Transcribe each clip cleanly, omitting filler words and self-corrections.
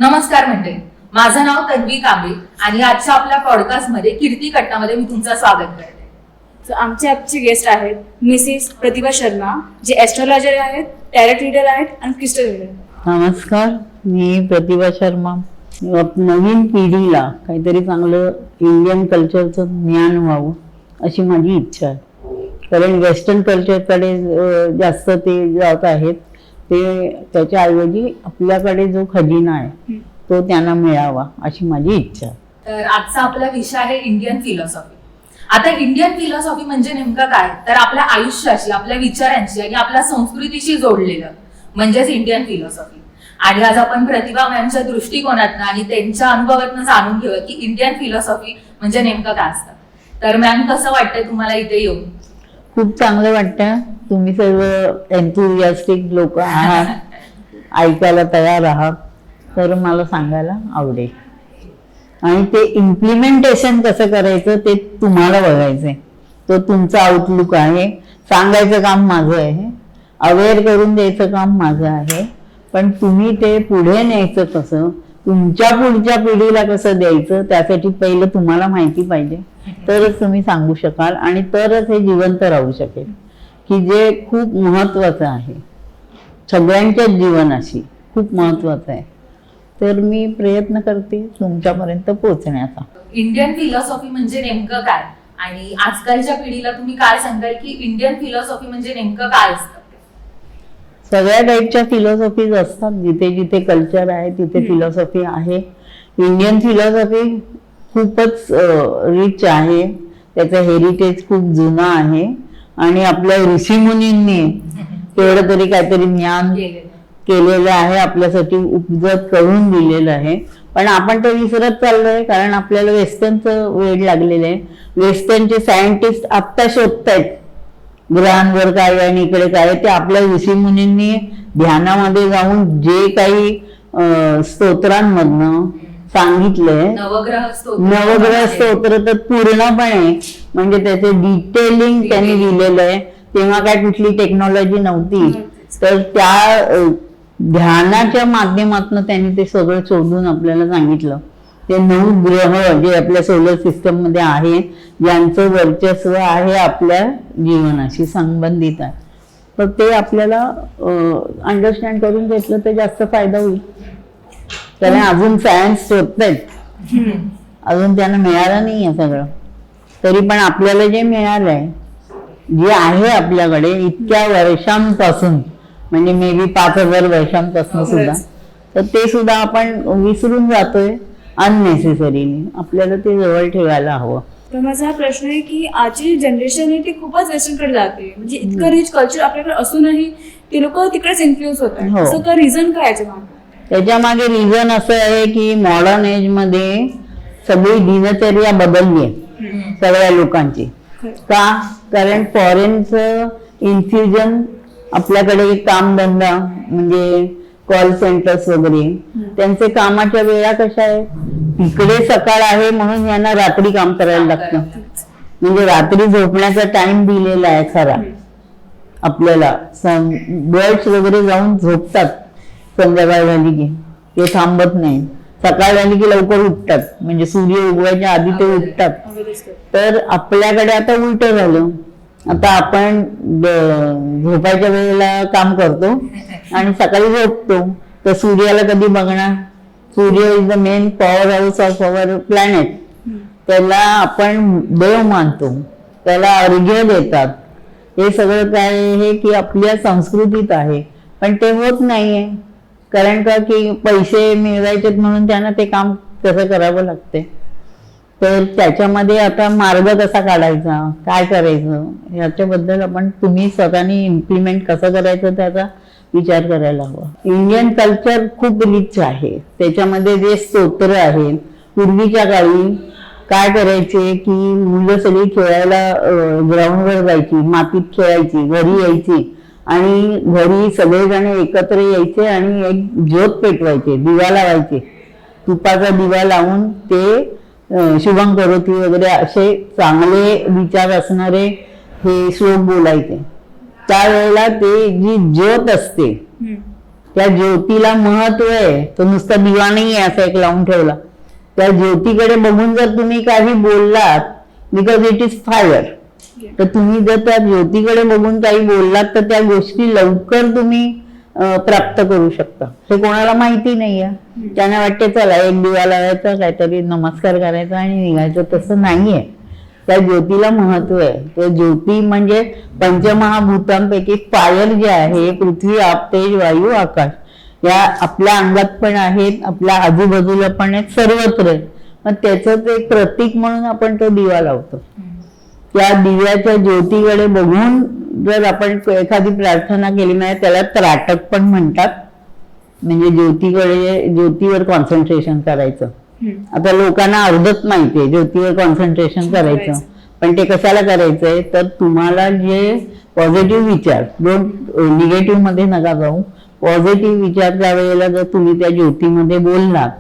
नमस्कार मंडळी, माझं नाव तन्वी कांबळे आणि आजच्या आपल्या पॉडकास्टमध्ये कीर्ती कट्टामध्ये मी तुमचं स्वागत करते. आमचे आजचे गेस्ट आहेत मिसेस प्रतिभा शर्मा, जे ॲस्ट्रोलॉजर आहेत, टॅरेट रीडर आहेत आणि क्रिस्टल रीडर. नमस्कार, मी प्रतिभा शर्मा. नवीन पिढीला काहीतरी चांगलं इंडियन कल्चरचं ज्ञान व्हावं अशी माझी इच्छा आहे. कारण वेस्टर्न कल्चरकडे जास्त ते जात आहेत, ते त्याच्याऐवजी आपल्याकडे जो खजिना आहे तो त्यांना मिळावा अशी माझी इच्छा. तर आजचा आपला विषय आहे इंडियन फिलॉसॉफी. आता इंडियन फिलॉसॉफी म्हणजे नेमकं काय, तर आपल्या आयुष्याशी, आपल्या विचारांशी आणि आपल्या संस्कृतीशी जोडलेलं म्हणजेच इंडियन फिलॉसॉफी. आणि आज आपण प्रतिभा मॅमच्या दृष्टिकोनातनं आणि त्यांच्या अनुभवातनं जाणून घेऊया की इंडियन फिलॉसॉफी म्हणजे नेमकं काय असतं. तर मॅम, कसं वाटतंय तुम्हाला इथे येऊन? खूप चांगलं वाटतं. तुम्ही सर्व एन्थुसियास्टिक लोक आहात, ऐकायला तयार आहात, तर मला सांगायला आवडेल. आणि ते इम्प्लिमेंटेशन कसं करायचं ते तुम्हाला बघायचंय. तो तुमचा आउटलुक आहे. सांगायचं काम माझं आहे, अवेअर करून द्यायचं काम माझं आहे, पण तुम्ही ते पुढे न्यायचं कसं, तुमच्या पुढच्या पिढीला कसं द्यायचं, त्यासाठी पहिलं तुम्हाला माहिती पाहिजे, तरच तुम्ही सांगू शकाल आणि तरच हे जिवंत राहू शकेल, की जे खूप महत्वाचं आहे सगळ्यांच्याच जीवनाशी, खूप महत्वाचं आहे. तर मी प्रयत्न करते तुमच्यापर्यंत पोहोचण्याचा. इंडियन फिलॉसॉफी म्हणजे नेमकं काय आणि आजकालच्या पिढीला तुम्ही काय सांगाल की इंडियन फिलॉसॉफी म्हणजे नेमकं काय असतं? सगळ्या टाईपच्या फिलॉसॉफीज असतात. जिथे जिथे कल्चर आहे तिथे फिलॉसॉफी आहे. इंडियन फिलॉसॉफी खूपच रिच आहे, त्याचं हेरिटेज खूप जुनं आहे आणि आपल्या ऋषीमुनींनी तेवढं तरी काहीतरी ज्ञान केलेलं आहे, आपल्यासाठी उपजत करून दिलेलं आहे. पण आपण ते विसरत चाललोय, कारण आपल्याला वेस्टर्नचं वेड लागलेलं आहे. वेस्टर्नचे सायंटिस्ट आत्ता शोधतायत ग्रहांवर काय आणि इकडे काय. ते आपल्या ऋषीमुनींनी ध्यानामध्ये जाऊन जे काही स्तोत्रांमधनं सांगितलंय, नवग्रह स्तोत्र तर पूर्णपणे म्हणजे त्याचे डिटेलिंग त्यांनी दिलेलं आहे. तेव्हा काय कुठली टेक्नॉलॉजी नव्हती, तर त्या ध्यानाच्या माध्यमातून त्यांनी ते सगळं शोधून आपल्याला सांगितलं. ते 9 ग्रह जे आपल्या सोलर सिस्टम मध्ये आहे, ज्यांचं वर्चस्व आहे आपल्या जीवनाशी संबंधित आहे, तर ते आपल्याला अंडरस्टँड करून घेतलं तर जास्त फायदा होईल. त्याने अजून सायन्स शोधतायत, अजून त्यांना मिळालं नाही आहे सगळं. तरी पण आपल्याला जे मिळालंय, जे आहे आपल्याकडे इतक्या वर्षांपासून, म्हणजे मे बी 5000 वर्षांपासून सुद्धा, तर ते सुद्धा आपण विसरून जातोय अननेसेसरीली. आपल्याला ते जवळ ठेवायला हवं. तर माझा हा प्रश्न आहे की आजची जनरेशन आहे ती खूपच वेस्टर्नकडे जाते. म्हणजे इतकं रिच कल्चर आपल्याकडे असूनही ते लोक तिकडेच इन्फ्लुएन्स होत आहेत. असं का रिझन काय याच्या मागे? त्याच्या मागे रिझन असं आहे की मॉडर्न एज मध्ये सगळी दिनचर्या बदलली आहे सगळ्या लोकांची. का? कारण फॉरेनचं इन्फ्युजन आपल्याकडे कामधंदा म्हणजे कॉल सेंटर्स वगैरे, त्यांचे कामाच्या वेळा कशा आहेत, तिकडे सकाळ आहे म्हणून यांना रात्री काम करायला लागतं. म्हणजे रात्री झोपण्याचा टाइम दिलेला आहे खरा आपल्याला. बर्ड्स वगैरे जाऊन झोपतात संध्याकाळ झाली की, ते थांबत नाही. सकाळ झाली की लवकर उठतात, म्हणजे सूर्य उगवायच्या आधी ते उठतात. तर आपल्याकडे आता उलट झालं. आता आपण झोपायच्या वेळेला काम करतो आणि सकाळी झोपतो, तर सूर्याला कधी बघणार? सूर्य is the main power house of our planet. त्याला आपण देव मानतो, त्याला अर्घ्य देतात. हे सगळं काय आहे की आपल्या संस्कृतीत आहे, पण ते होत नाहीये. कारण का की पैसे मिळवायचे म्हणून त्यांना ते काम कसं करावं लागते. तर त्याच्यामध्ये आता मार्ग कसा काढायचा, काय करायचं, याच्याबद्दल आपण तुम्ही स्वतःनी इम्प्लिमेंट कसं करायचं त्याचा विचार करायला हवा. इंडियन कल्चर खूप रिच आहे. त्याच्यामध्ये जे स्तोत्र आहेत, पूर्वीच्या काळी काय करायचे की मुलं सगळी खेळायला ग्राउंडवर जायची, मातीत खेळायची, घरी यायची आणि घरी सगळेजण एकत्र यायचे आणि एक ज्योत पेटवायचे, दिवा लावायचे. तुपाचा दिवा लावून ते शुभम करोती वगैरे असे चांगले विचार असणारे हे श्लोक बोलायचे. त्यावेळेला ते जी ज्योत असते त्या ज्योतीला महत्व आहे. तो नुसता दिवा नाही आहे असं एक लावून ठेवला. त्या ज्योतीकडे बघून जर तुम्ही काही बोललात, बिकॉज इट इज फायर, तर तुम्ही जर त्या ज्योतीकडे बघून काही बोललात तर त्या गोष्टी लवकर तुम्ही प्राप्त करू शकता. हे कोणाला माहिती नाहीये. त्यांना वाटते चला एक दिवा लावायचा, काहीतरी नमस्कार करायचा आणि निघायचं. तसं नाहीये. त्या ज्योतीला महत्व आहे. त्या ज्योती म्हणजे पंचमहाभूतांपैकी फायर जे आहे, पृथ्वी, आप, तेज, वायू, आकाश, या आपल्या अंगात पण आहेत, आपल्या आजूबाजूला पण आहेत, सर्वत्र आहेत. मग त्याचं एक प्रतीक म्हणून आपण तो दिवा लावतो. त्या दिव्याच्या ज्योतीकडे बघून जर आपण एखादी प्रार्थना केली नाही, त्याला त्राटक पण म्हणतात. म्हणजे ज्योतीवर कॉन्सन्ट्रेशन करायचं. आता लोकांना अर्धच माहितीये ज्योतीवर कॉन्सन्ट्रेशन करायचं, पण ते कशाला करायचंय, तर तुम्हाला जे पॉझिटिव्ह विचार, निगेटिव्ह मध्ये नका जाऊ, पॉझिटिव्ह विचार ज्या वेळेला जर तुम्ही त्या ज्योतीमध्ये बोललात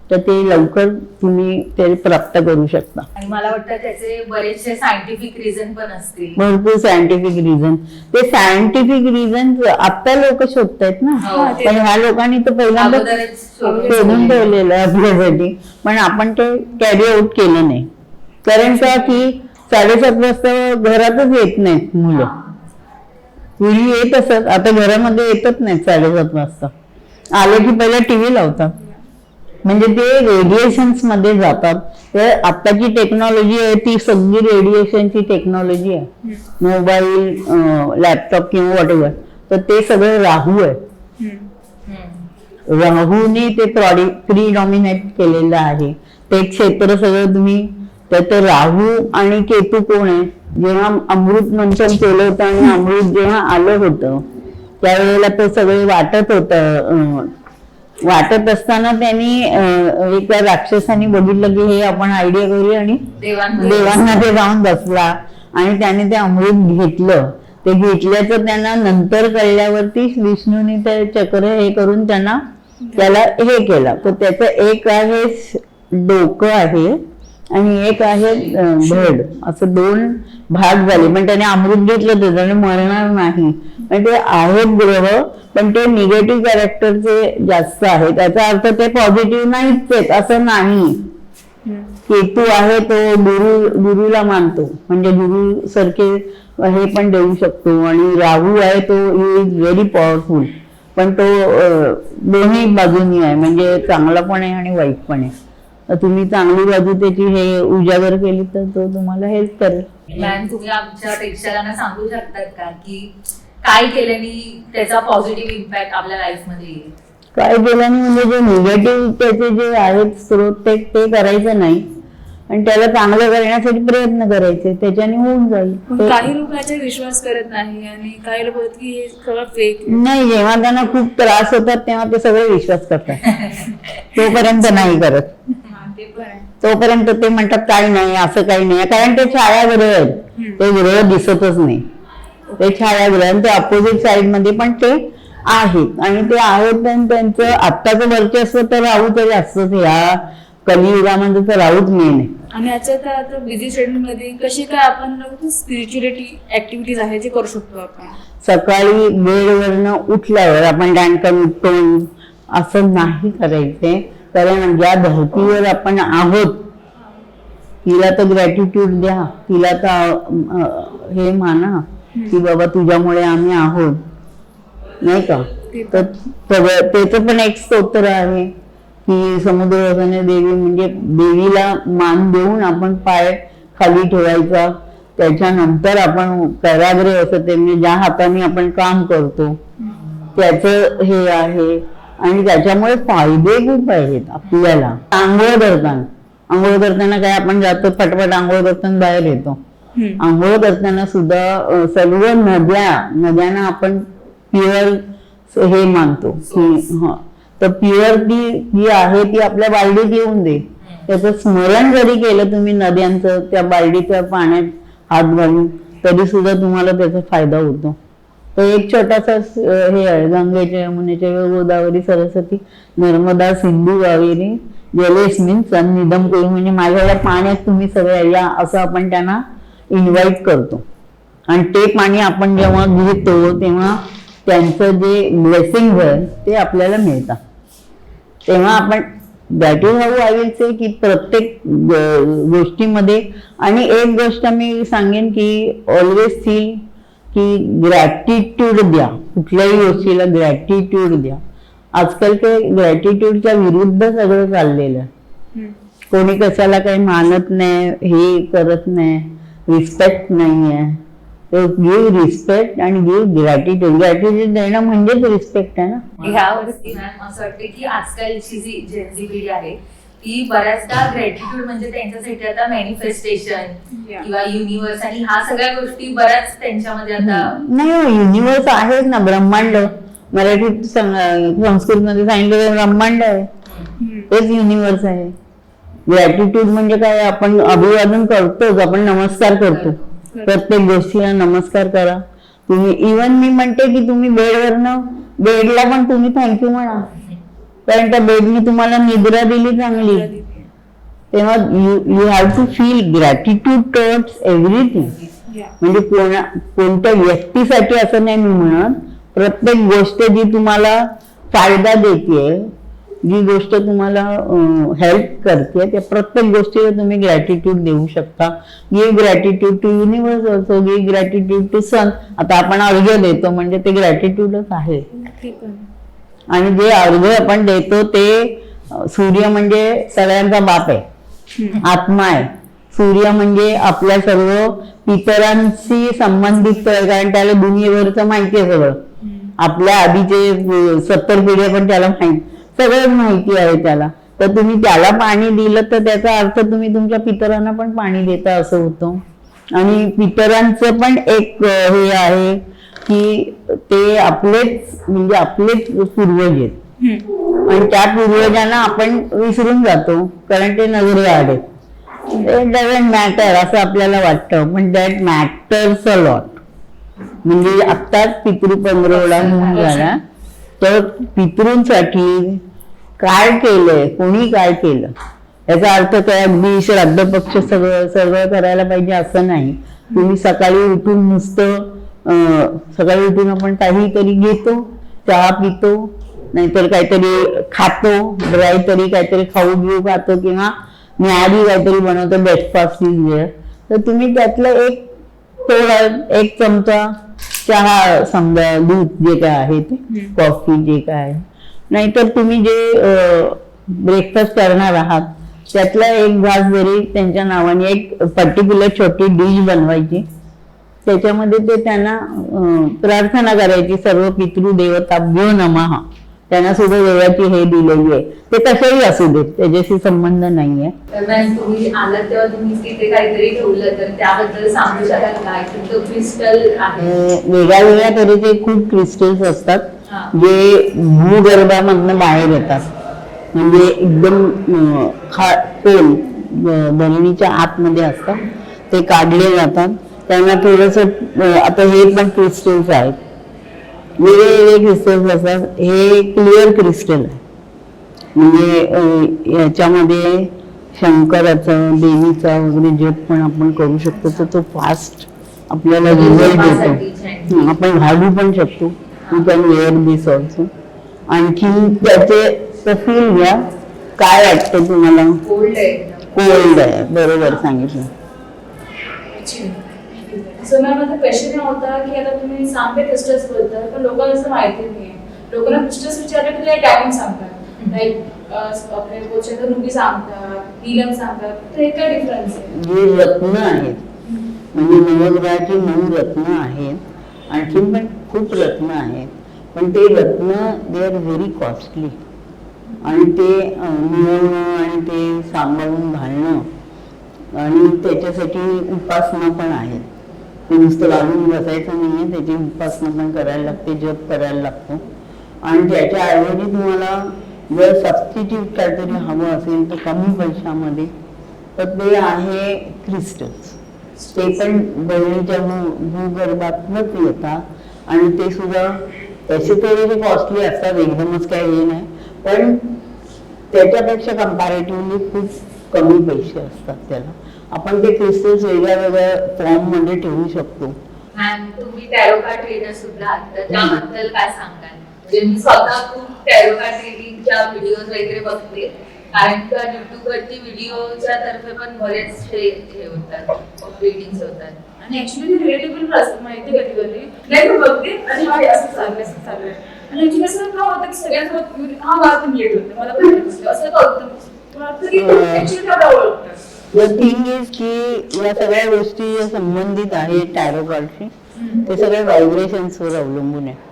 तर ते लवकर तुम्ही ते प्राप्त करू शकता. आणि मला वाटतं त्याचे बरेचसे सायंटिफिक रिझन पण असतील. भरपूर सायंटिफिक रिझन. ते सायंटिफिक रिझन आता लोक शोधतायत ना, पण ह्या लोकांनी तर पहिल्यांदा शोधून ठेवलेलं आपल्यासाठी, पण आपण ते कॅरी आउट केलं नाही. कारण का की 7:30 वाजता घरातच येत नाहीत मुलं. पूर्वी येत असत, आता घरामध्ये येतच नाहीत 7:30 वाजता. आले की पहिला टीव्ही लावतात. म्हणजे ते रेडिएशन्स मध्ये जातात. तर आताची टेक्नॉलॉजी आहे ती सगळी रेडिएशनची टेक्नॉलॉजी आहे. मोबाईल, लॅपटॉप किंवा व्हॉटएव्हर, तर ते सगळं राहू आहे. राहूने ते प्रीडॉमिनेट केलेलं आहे. ते क्षेत्र सगळं तुम्ही त्यात राहू आणि केतू कोण आहे. जेव्हा अमृत मंथन केलं होतं आणि अमृत जेव्हा आलं होतं त्यावेळेला ते सगळे वाटत असताना त्यांनी एका राक्षसाने बघितलं की हे आपण आयडिया करूया आणि देवांना ते जाऊन बसला आणि त्याने ते अमृत घेतलं. ते घेतल्याचं त्यांना नंतर कळल्यावरती विष्णूने ते चक्र हे करून त्याला हे केलं. तर त्याचं एक आहे डोकं आहे आणि एक आहे धड, असं 2 भाग झाले. पण त्याने अमृत घेतलं तर त्याने मरणार नाही. पण ते आहेत ग्रह, पण ते निगेटिव्ह कॅरेक्टरचे जास्त आहे. त्याचा अर्थ ते पॉझिटिव्ह नाहीच आहेत असं नाही. केतू आहे तो गुरुला मानतो, म्हणजे गुरु सारखे हे पण देऊ शकतो. आणि राहू आहे तो इज व्हेरी पॉवरफुल, पण तो दोन्ही बाजूनी आहे, म्हणजे चांगला पण आहे आणि वाईट पण आहे. तुम्ही चांगली बाजू त्याची हे उजागर केली तर तो तुम्हाला हेल्प करेल. मॅम, तुम्ही आमच्या प्रेक्षकांना सांगू शकतात का की काय केल्याने त्याचा पॉझिटिव्ह इम्पॅक्ट आपल्या लाईफ मध्ये येईल? काय केल्याने म्हणजे जे निगेटिव्ह त्याचे जे आहेत स्रोत ते करायचं नाही आणि त्याला चांगलं करण्यासाठी प्रयत्न करायचे, त्याच्याने होऊन जाईल. काही लोक याच्यावर विश्वास करत नाही आणि काही लोक बोलतात की हे सगळं फेक नाही. जेव्हा त्यांना खूप त्रास होतात तेव्हा ते सगळे विश्वास करतात. तोपर्यंत नाही करत. तोपर्यंत ते म्हणतात काही नाही, असं काही नाही. कारण ते छायाग्रह आहेत, ते ग्रह दिसतच नाही. ते छायाग्रह आणि ते अपोजिट साइड मध्ये पण ते आहेत आणि ते आहेत. आणि त्यांचं आत्ताचं वर्चस्व तर राहूच असतंच. या कलियुगामध्ये तर राहूच मेन आहे. आणि याच्यात आता बिझी शेड्यूल मध्ये कशी काय आपण स्पिरिच्युअलिटी ऍक्टिव्हिटीज आहे जे करू शकतो आपण? सकाळी बेडवरनं उठल्यावर आपण डॅनकन उठतो असं नाही करायचे. कारण ज्या धर्तीवर आपण आहोत तिला तर ग्रॅटिट्यूड द्या, तिला तर हे माना की बाबा तुझ्यामुळे आम्ही आहोत, नाही का. तर त्याचं पण एक स्तोत्र आहे की समुद्रवसने देवी, म्हणजे देवीला मान देऊन आपण पाय खाली ठेवायचा. त्याच्यानंतर आपण कराग्रे असं ते म्हणजे ज्या हाताने आपण काम करतो त्याचं हे आहे. आणि त्याच्यामुळे फायदे खूप आहेत आपल्याला. आंघोळ करताना काय आपण जातो पटपट आंघोळ करताना बाहेर येतो. आंघोळ करताना सुद्धा सर्व नद्यांना आपण प्युअर हे मानतो की तर प्युअर जी आहे ती आपल्या बालडीत येऊन दे. त्याचं स्मरण जरी केलं तुम्ही नद्यांचं, त्या बालडीच्या पाण्यात हात घालून, तरी सुद्धा तुम्हाला त्याचा फायदा होतो. तर एक छोटासा हे आहे, गंगेच्या, यमुनेच्या, गोदावरी, सरस्वती, नर्मदा, सिंधू, कावेरी जलेस्मिन सन्निधम करू, म्हणजे माझ्या पाण्यात तुम्ही सगळे या असं आपण त्यांना इन्व्हाइट करतो. आणि ते पाणी आपण जेव्हा घेतो तेव्हा त्यांचं जे ब्लेसिंग आहे ते आपल्याला मिळतं. तेव्हा आपण that is how I will say की प्रत्येक गोष्टीमध्ये. आणि एक गोष्ट मी सांगेन की ऑलवेज फील की ग्रॅटिट्यूड द्या, कुठल्याही गोष्टीला ग्रॅटिट्यूड द्या. आजकाल ते ग्रॅटिट्यूडच्या विरुद्ध सगळं चाललेलं आहे. कोणी कशाला काही मानत नाही, हे करत नाही, रिस्पेक्ट नाही आहे. गिव्ह रिस्पेक्ट आणि गिव्ह ग्रॅटिट्यूड. ग्रॅटिट्यूड देणं म्हणजेच रिस्पेक्ट आहे ना. ह्यावरती मॅम असं वाटतं की आजकालची जी जेनझी पिढी आहे ती बऱ्याचदा ग्रॅटिट्यूड म्हणजे त्यांच्यासाठी आता मॅनिफेस्टेशन किंवा युनिव्हर्स आणि ह्या सगळ्या गोष्टी बऱ्याच त्यांच्यामध्ये आता. नाही, युनिव्हर्स आहेच ना, ब्रह्मांड. मराठीत संस्कृत मध्ये सांगितलं ब्रह्मांड आहे, तेच युनिव्हर्स आहे. ग्रॅटिट्यूड म्हणजे काय, आपण अभिवादन करतोच, आपण नमस्कार करतो. प्रत्येक गोष्टीला नमस्कार करा तुम्ही. इव्हन मी म्हणते की तुम्ही बेडला पण तुम्ही थँक्यू म्हणा, कारण त्या बेडनी तुम्हाला निद्रा दिली चांगली. तेव्हा you have to feel gratitude towards everything. म्हणजे कोणत्या व्यक्तीसाठी असं नाही मी म्हणत, प्रत्येक गोष्ट जी तुम्हाला फायदा देते, जी गोष्ट तुम्हाला हेल्प करते, त्या प्रत्येक गोष्टीला तुम्ही ग्रॅटिट्यूड देऊ शकता. Give gratitude to universe also, give gratitude to sun. आता आपण अर्घ्य देतो म्हणजे ते ग्रॅटिट्यूडच आहे. आणि जे अर्घ्य आपण देतो ते सूर्य म्हणजे सगळ्यांचा बाप आहे, आत्मा आहे. सूर्य म्हणजे आपल्या सर्व पितरांशी संबंधित, कारण त्याला दुनियेवरचं माहिती आहे सगळं. आपल्या आधीचे 70 पिढ्या पण त्याला सगळं माहिती आहे त्याला. तर तुम्ही त्याला पाणी दिलं तर त्याचा अर्थ तुम्ही तुमच्या पितरांना पण पाणी देता असं होतं. आणि पितरांचं पण एक हे आहे की ते आपलेच म्हणजे आपलेच पूर्वज आहेत. आणि त्या पूर्वजांना आपण विसरून जातो कारण ते नजरे आले. इट डझंट मॅटर असं आपल्याला वाटतं, पण दॅट मॅटर्स अ लॉट. म्हणजे आत्ताच पितृ पंधरवडा होऊन झाला, तर पितृंसाठी काय केलंय, कोणी काय केलं याचा अर्थ काय अगदी श्राद्ध पक्ष सगळं करायला पाहिजे असं नाही. तुम्ही सकाळी उठून नुसतं सकाळी उठून आपण काहीतरी घेतो, चहा पितो, नाहीतर काहीतरी खातो, काहीतरी खाऊ घेऊ खातो, किंवा न्याहारी काहीतरी बनवतो, ब्रेकफास्ट इज देअर. तर तुम्ही त्यातलं एक चमचा चहा, समजा दूध जे काय आहे ते, कॉफी जे काय आहे, नाहीतर तुम्ही जे ब्रेकफास्ट करणार आहात त्यातला एक घास जरी त्यांच्या नावाने एक पर्टिक्युलर छोटी डिश बनवायची, त्याच्यामध्ये ते त्यांना प्रार्थना करायची, सर्व पितृदेवताभ्यो नमः. त्यांना सुद्धा देवाची हे दिलेली आहे. ते कशाही असू देत, त्याच्याशी संबंध नाहीये. तुम्ही आलात तेव्हा तुम्ही तिथे काहीतरी ठेवलं तर त्याबद्दल सांगू शकाल काय? क्रिस्टल आहे, वेगळ्या तऱ्हेचे खूप क्रिस्टल्स असतात जे भूगर्भामधनं बाहेर येतात. म्हणजे एकदम खोल जमिनीच्या आतमध्ये असतात, ते काढले जातात. त्यांना थोडस, आता हे पण क्रिस्टल्स आहेत, वेगवेगळे क्रिस्टल्स असतात. हे क्लिअर क्रिस्टल आहे, म्हणजे याच्यामध्ये शंकराचं, देवीचा वगैरे जप पण आपण करू शकतो. तर तो फास्ट आपल्याला रिझल्ट देतो. आपण घालू पण शकतो. You can wear this also. आणखी त्याचे फील घ्या, काय वाटतं तुम्हाला? कोल्ड आहे, बरोबर सांगितलं. सो मॅम माझा क्वेश्चन हा होता की आता तुम्ही सांगते क्रिस्टल्स बोलताय, पण लोकांना असं माहिती नाही. लोकांना क्रिस्टल्स विचारलं की डायमंड सांगतात, लाईक आपले पोचेकर रुबी सांगतात, नीलम सांगतात. तर हे काय डिफरन्स आहे? जे रत्न आहेत, म्हणजे नवग्रहाची 9 रत्न आहेत, आणखीन पण खूप रत्न आहेत, पण ते रत्न दे आर व्हेरी कॉस्टली. आणि ते मिळवणं आणि ते सांभाळून घालणं, आणि त्याच्यासाठी उपासना पण आहेत. ते नुसतं घालून बसायचं नाहीये, त्याची उपासना पण करायला लागते, जप करायला लागतो. आणि त्याच्या ऐवजी तुम्हाला जर सबस्टिट्यूट काहीतरी हवं असेल तर कमी पैशामध्ये, तर ते आहे क्रिस्टल्स. ते पण बहिणीच्या भूगर्भातूनच येतात, आणि ते सुद्धा त्याचे थोडेसे कॉस्टली असतात, एकदमच काही हे नाही, पण त्याच्यापेक्षा कंपॅरेटिव्हली खूप कमी पैसे असतात त्याला. आपण ते क्रिस्टल्स वेगळ्या वेगळ्या फॉर्म मध्ये ठेवू शकतो. मॅम तुम्ही टॅरो कार्ड रीडर सुद्धा आहात तर त्याबद्दल काय सांगाल? म्हणजे मी स्वतः खूप टॅरो कार्ड रीडिंगच्या व्हिडिओज वगैरे बघते कारण का युट्यूब वरती व्हिडिओच्या तर्फे पण बरेच हे होतात रीडिंग्स होतात आणि ऍक्च्युली ते रिलेटेबल पण असतं माहिती कधी कधी नाही मी बघते आणि हा असं चाललंय आणि ऍक्च्युली असं का होतं की सगळ्यांसोबत हा मला पण लेट होतं मला पण लेट होतं असं का होतं मला वाटतं की ऍक्च्युली तेवढा ओळखतात. द थिंग इज की या सगळ्या गोष्टी ज्या संबंधित आहेत टॅरो कार्डशी ते सगळे व्हायब्रेशन्सवर अवलंबून आहे.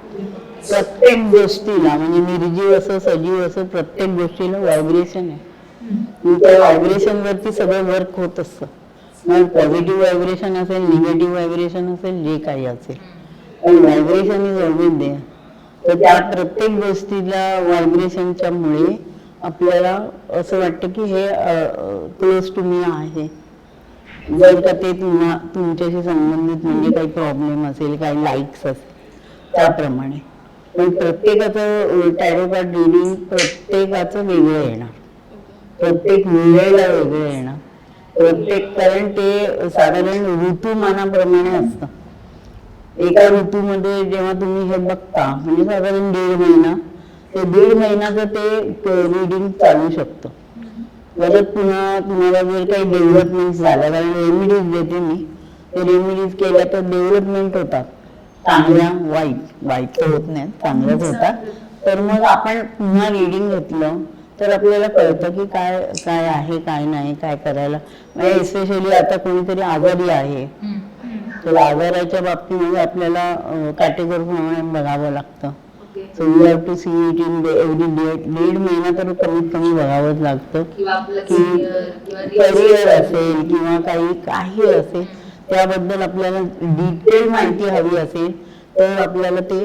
प्रत्येक गोष्टीला म्हणजे निर्जीव असो सजीव असो प्रत्येक गोष्टीला व्हायब्रेशन आहे. त्या व्हायब्रेशन वरती सगळं वर्क होत असतं. मग पॉझिटिव्ह व्हायब्रेशन असेल निगेटिव्ह व्हायब्रेशन असेल जे काही असेल पण व्हायब्रेशन इज ऑलवेज देअर. तर त्या प्रत्येक गोष्टीला व्हायब्रेशनच्या मुळे आपल्याला असं वाटतं की हे क्लोज टू मी आहे. जर का ते तुमच्याशी संबंधित म्हणजे काही प्रॉब्लेम असेल काही लाईक्स असतील त्याप्रमाणे पण प्रत्येकाचं टॅरो कार्ड रिडिंग प्रत्येकाचं वेगळं येणार. प्रत्येक वेळेला वेगळं येणार. प्रत्येक कारण ते साधारण ऋतुमानाप्रमाणे असतं. एका ऋतूमध्ये जेव्हा तुम्ही हे बघता म्हणजे साधारण 1.5 महिना ते 1.5 महिन्याचं ते रिडिंग चालू शकतं. परत पुन्हा तुम्हाला जर काही डेव्हलपमेंट झालं कारण रेमिडीज देते मी ते रेमिडीज केल्या तर डेव्हलपमेंट होतात चांगल्या वाईट तर होत नाही चांगल्याच होतात. तर मग आपण पुन्हा रिडिंग घेतलं तर आपल्याला कळतं की काय काय आहे काय नाही काय करायला. म्हणजे एस्पेशली आता कोणीतरी आजारी आहे तर आजाराच्या बाबतीमध्ये आपल्याला कॅटेगरी प्रमाणे बघावं लागतं. So you have to see it in every 1.5 महिना तर कमीत कमी बघावंच लागतं की करिअर असेल किंवा काही असेल त्याबद्दल आपल्याला डिटेल माहिती हवी असेल तर आपल्याला ते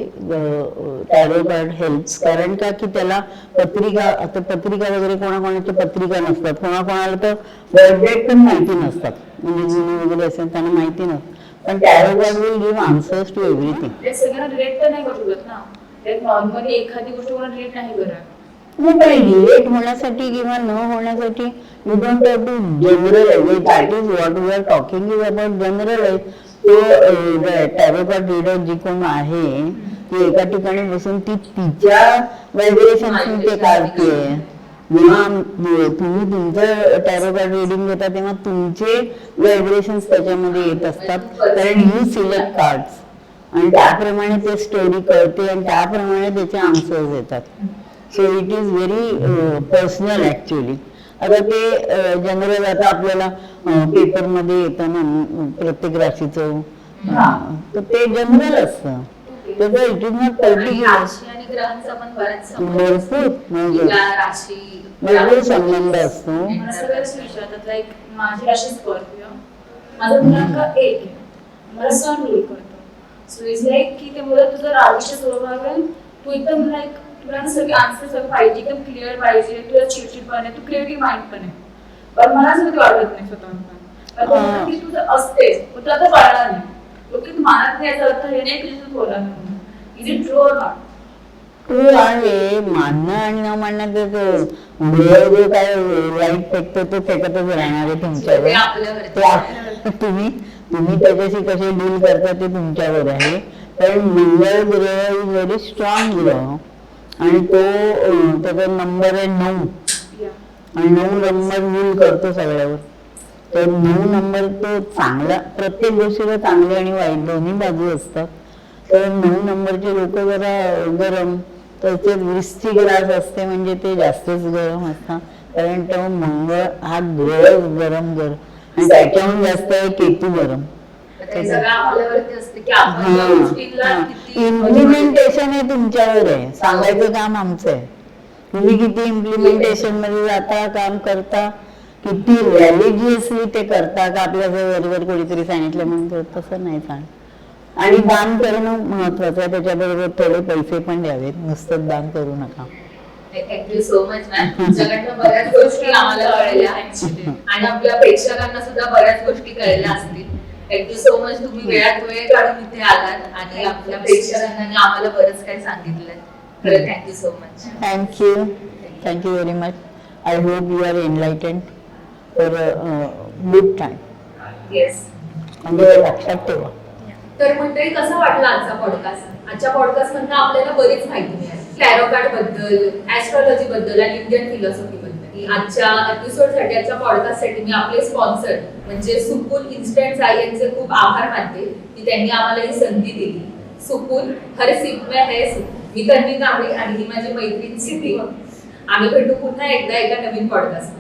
टॅरो कार्ड हेल्प्स. कारण का की त्याला आता पत्रिका वगैरे कोणाकोणाच्या पत्रिका नसतात कोणाकोणाला तर बर्थ डेट पण माहिती नसतात म्हणजे जुने वगैरे असेल त्यांना माहिती नसतं पण tarot card will give answers to everything. ते सगळ्यांना रिलेट तर नाही करू शकत ना. नॉर्मली एखादी गोष्ट कोणाला रिलेट नाही करत. मग रिलेट होण्यासाठी किंवा न होण्यासाठी you don't have to generalise. That is what we are talking is about generalise. तो टॅरो कार्ड रीडर जी कोण आहे ती एका ठिकाणी बसून ती तिच्या व्हायब्रेशन ते काढते. जेव्हा तुम्ही तुमचं टॅरो कार्ड रिडिंग घेता तेव्हा तुमचे व्हायब्रेशन्स त्याच्यामध्ये येत असतात कारण यू सिलेक्ट कार्ड्स आणि त्याप्रमाणे ते स्टोरी कळते आणि त्याप्रमाणे त्याचे आन्सर्स येतात. So it is very personal actually. आता ते जनरल आता आपल्याला पेपरमध्ये येतं ना प्रत्येक राशीचं तर ते जनरल असतं. त्याचा इट इज नॉट पर्टिक्युलर. भरपूर संबंध असतो. मला सगळ्याच विचारतात लाईक माझी राशी स्कॉर्पिओ माझा मुलांका 1 आहे मला सन रूल करतो. सो इज लाईक की ते मुलं तुझं राशीचे स्वभाव आहे तू एकदम लाईक तुला सगळे आन्सर सगळं पाहिजे एकदम क्लिअर पाहिजे तुला चिडचिड पण आहे तू क्रिएटिव्ह माइंड पण आहे पण मला असं कधी वाटत नाही स्वतः की तुझं असतेच पण तुला आता कळणार नाही ओके तू मानत नाही याचा अर्थ हे नाही की तू बोलणार नाही. Is it true or not? True आहे. मानणं आणि न मानणं जो काय लाईट फेकतो तो फेकतच राहणार आहे तुमच्यावर. तुम्ही त्याच्याशी कसे डील करता ते तुमच्यावर आहे. कारण मंगळ ग्रह इज व्हेरी स्ट्रॉंग ग्रह आणि तो त्याचा नंबर आहे 9 आणि 9 नंबर रूल करतो सगळ्यावर. तर 9 नंबर तो चांगला प्रत्येक गोष्टीला चांगले आणि वाईट दोन्ही बाजू असतात. तर 9 नंबरचे लोक जरा गरम त्याचे वृश्चिक रास असते म्हणजे ते जास्तच गरम असतात कारण तो मंगळ हा ग्रह गरम आणि त्याच्याहून जास्त आहे केतू गरम. इम्प्लिमेंटेशन हे तुमच्यावर आहे. सांगायचं काम आमचं आहे. तुम्ही किती इम्प्लिमेंटेशन मध्ये जाता काम करता किती रिलिजियसली ते करता का आपल्या बरोबर कोणीतरी सांगितलं म्हणून तसं नाही सांग. आणि दान करणं महत्वाचं आहे. त्याच्याबरोबर थोडे पैसे पण द्यावेत नुसतं दान करू नका. Thank you so much ma'am. तुमच्याकडनं बऱ्याच गोष्टी आम्हाला कळल्या आणि आपल्या प्रेक्षकांना सुद्धा बऱ्याच गोष्टी कळल्या असतील. Thank you so much. तुम्ही वेळात वेळ काढून इथे आलात आणि आपल्या प्रेक्षकांना आम्हाला बरंच काही सांगितलं. खरं thank you so much. Thank you very much. I hope you are enlightened for good time. Yes म्हणजे लक्षात ठेवा तर मंडळी कसा वाटला आजचा पॉडकास्ट? आजच्या पॉडकास्ट मधनं आपल्याला बरीच माहिती मिळाली टॅरो कार्ड बद्दल, ऍस्ट्रॉलॉजी बद्दल आणि इंडियन फिलॉसॉफी बद्दल. आजच्या एपिसोडसाठी, आजच्या पॉडकास्टसाठी मी आपले स्पॉन्सर म्हणजे सुकून इन्स्टंट चाय यांचे खूप आभार मानते की त्यांनी आम्हाला ही संधी दिली. सुकून हर सीख में है सुकून. मी तन्वी कांबळे आणि ही माझी मैत्रीण सिद्धी. आम्ही भेटू पुन्हा एकदा एका नवीन पॉडकास्ट.